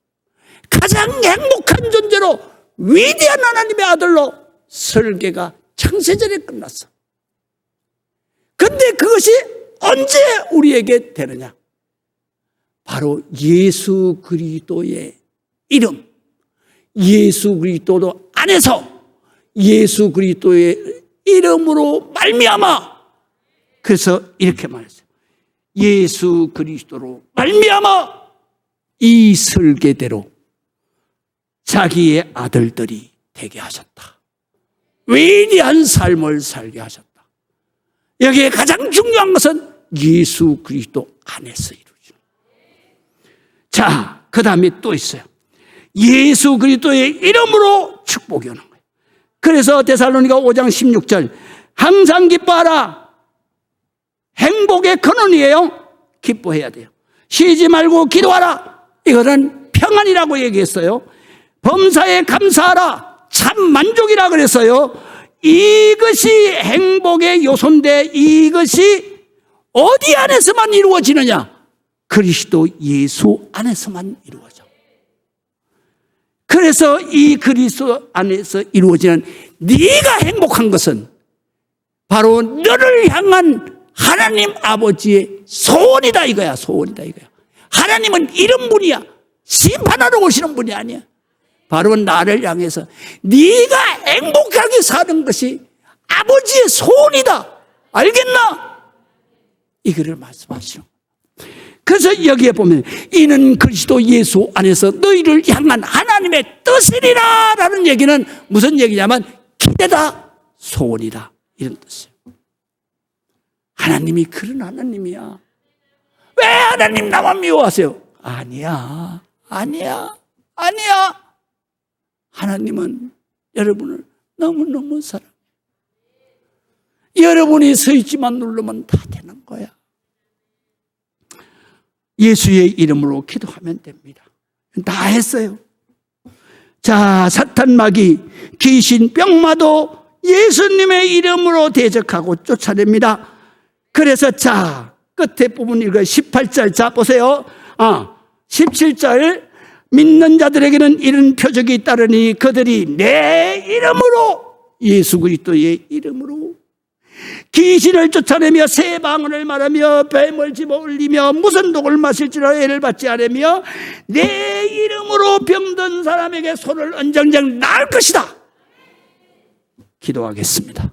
Speaker 1: 가장 행복한 존재로 위대한 하나님의 아들로 설계가 창세전에 끝났어. 근데 그것이 언제 우리에게 되느냐? 바로 예수 그리스도의 이름, 예수 그리스도 안에서 예수 그리스도의 이름으로 말미암아. 그래서 이렇게 말했어요. 예수 그리스도로 말미암아 이 설계대로 자기의 아들들이 되게 하셨다. 위대한 삶을 살게 하셨다. 여기에 가장 중요한 것은 예수 그리스도 안에서 이루어지는. 자, 그 다음에 또 있어요. 예수 그리스도의 이름으로 축복이 오는 거예요. 그래서 데살로니가 5장 16절 항상 기뻐하라. 행복의 근원이에요. 기뻐해야 돼요. 쉬지 말고 기도하라. 이거는 평안이라고 얘기했어요. 범사에 감사하라. 참 만족이라 그랬어요. 이것이 행복의 요소인데 이것이 어디 안에서만 이루어지느냐? 그리스도 예수 안에서만 이루어져. 그래서 이 그리스도 안에서 이루어지는 네가 행복한 것은 바로 너를 향한 하나님 아버지의 소원이다 이거야. 소원이다 이거야. 하나님은 이런 분이야. 심판하러 오시는 분이 아니야. 바로 나를 향해서 네가 행복하게 사는 것이 아버지의 소원이다. 알겠나? 이거를 말씀하시는. 그래서 여기에 보면 이는 그리스도 예수 안에서 너희를 향한 하나님의 뜻이리라 라는 얘기는 무슨 얘기냐면 기대다, 소원이다 이런 뜻이에요. 하나님이 그런 하나님이야. 왜 하나님 나만 미워하세요? 아니야. 하나님은 여러분을 너무너무 사랑해요. 여러분이 스위치만 누르면 다 되는 거야. 예수의 이름으로 기도하면 됩니다. 다 했어요. 자, 사탄 마귀 귀신 병마도 예수님의 이름으로 대적하고 쫓아냅니다. 그래서 자, 끝에 부분 읽어요. 18절 자 보세요. 17절 믿는 자들에게는 이런 표적이 따르니 그들이 내 이름으로 예수 그리스도의 이름으로 귀신을 쫓아내며 새 방언을 말하며 뱀을 집어 올리며 무슨 독을 마실지라 애를 받지 않으며 내 이름으로 병든 사람에게 손을 얹정정 나을 것이다. 기도하겠습니다.